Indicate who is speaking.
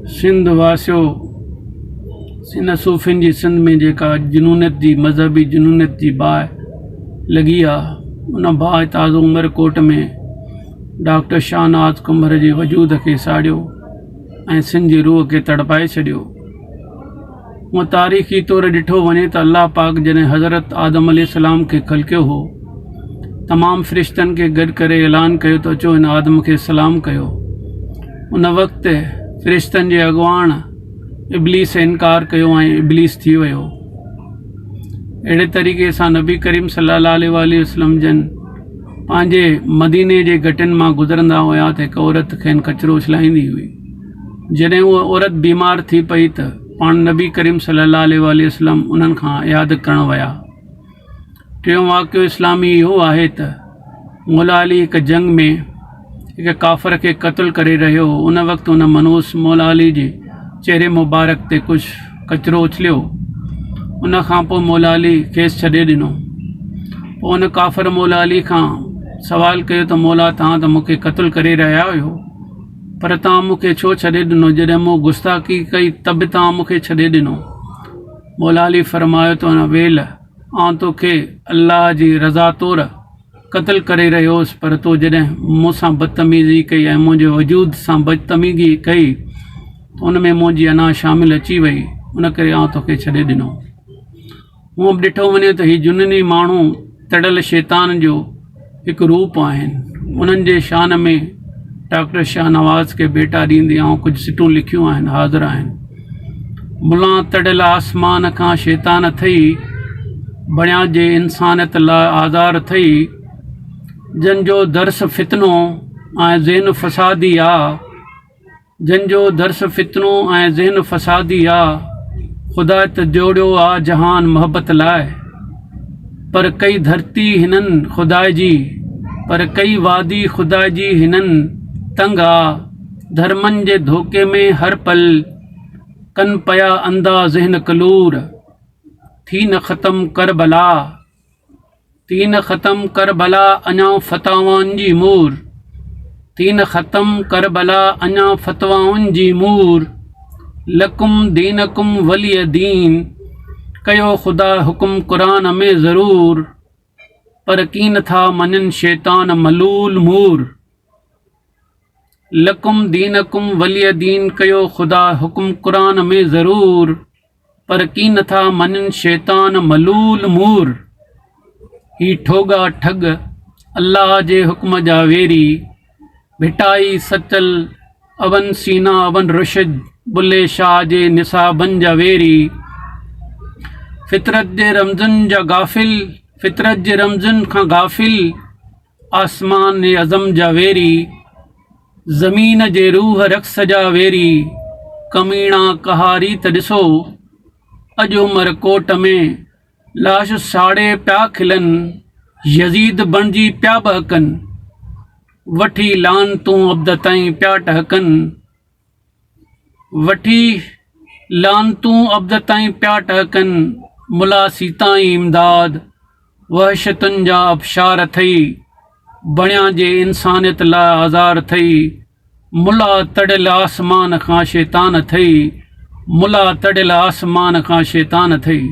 Speaker 1: सिंध वासियो सिन सूफ़िन जी सिंध में जेका जुनूनियत जी मज़हबी जुनूनियत जी बाहि लॻी आहे, उन बाहि ताज़ो उमरकोट में डॉक्टर शाहनवाज़ कुंभर जे वजूद खे साड़ियो ऐं सिंध जी रूह खे तड़पाए छॾियो। हूअं तारीख़ी तौरु ॾिठो वञे त अल्लाह पाक जॾहिं हज़रत आदम अलैहिस्सलाम खे ख़लक़ियो हो, तमामु फ़रिश्तनि खे गॾु करे ऐलान कयो त अचो हिन आदम खे सलाम कयो। उन वक़्तु फ़रिश्तनि जे अॻुवाण इब्लीस इनकार कयो ऐं इब्लीस थी वियो। अहिड़े तरीक़े सां नबी करीम सल्लल्लाहु अलैहि वसल्लम जन पंहिंजे मदीने जे घटियुनि मां गुज़रंदा हुआ त हिकु औरत खेनि कचिरो उछलाईंदी हुई। जॾहिं उहा औरत बीमार थी पई त पाण नबी करीम सल्लल्लाहु अलैहि वसल्लम उन्हनि खां यादि करणु विया। टियों वाक़ियो इस्लामी इहो आहे त मौला अली हिकु जंग में हिकु काफ़िर खे क़त्लु करे रहियो हो। उन वक़्तु उन मनूस मौला अली जे चेहरे मुबारक ते कुझु कचिरो उछलियो। उन खां पोइ मौला अली खेसि छॾे ॾिनो। पोइ उन काफ़िर मौला अली खां सवाल कयो त मौला तव्हां त मूंखे क़त्लु करे रहिया हुयो, पर तव्हां मूंखे छो छॾे ॾिनो? जॾहिं मूं गुस्ताखी कई त बि तव्हां मूंखे छॾे ॾिनो। मौला अली फरमायो त हुन वेल आउं तोखे अल्लाह जी रज़ा तौरु क़त्लु करे रहियो हुउसि, पर तो जॾहिं मूंसां बदतमीज़ी कई ऐं मुंहिंजे वजूद सां बदतमीज़ी कई त उन में मुंहिंजी अना शामिल अची वई, उन करे आउं तोखे छॾे ॾिनो। हूअं बि ॾिठो वञे त हीअ जुनूनी माण्हू तड़ियल शैतान जो हिकु रूप आहिनि। उन्हनि जे शान में डॉक्टर शाहनवाज़ खे बेटा ॾींदे ऐं कुझु सिटूं लिखियूं आहिनि, हाज़िर आहिनि। मुला तड़ियल आसमान खां शैतान थई, बणिया जे इंसानियत लाइ आज़ार थई, जंहिंजो दर्स फितनो ऐं ज़हन फ़सादी आहे, जंहिंजो दर्स फितनो ऐं ज़हन फ़सादी आहे। ख़ुदा त जोड़ियो आहे जहान मोहबत लाइ, पर कई धरती हिननि ख़ुदा जी, पर कई वादी ख़ुदा जी हिननि तंग आहे। धर्मनि जे धोखे में हर पल कन पिया अंधा ज़हन कलूर, थी न ख़तम करबला, थी न ख़तम करबला अञा फ़तवाउनि जी मूर, थी न ख़तम करबला अञा फ़तवाउनि जी मूर। लकुम दीनकुम वलिय दीन, कयो ख़ुदा हुकुम क़ुरान में ज़रूर, पर की नथा मञनि शैतान मलूल मूर। लकुम दीनकुम वलिय दीन, कयो ख़ुदा हुकुम क़ुरान में ज़रूर, पर की नथा मञनि शैतान मलूल मूर। ही ठोगा ठग अल्लाह जे हुक्म जा वेरी, भिटाई सचल अवन सीना अवन रुशद, बुल्ले शाह जे निसाबनि जा वेरी। फितरत जे रमज़न जा गाफ़िल, फितरत जे रमज़न खां गाफ़िल, आसमान जे अज़म जा वेरी। ज़मीन जे रूह रक़्स जा वेरी, कमीणा कहारी त ॾिसो, अॼु उमरकोट में लाश साड़े पिया खिलनि, यज़ीद बणिजी पिया बहकनि, वठी लान तूं अब्द ताईं पिया टहकनि, वठी लान तूं अब्द ताईं पिया टहकनि। मुलासी ताईं इमदाद वहशतुनि जा अबशार थई, बणिया जे इंसानियत लाइ आज़ार थई। मुला तड़ियल आसमान खां शैतान थई, मुला तड़ियल आसमान खां शैतान थई।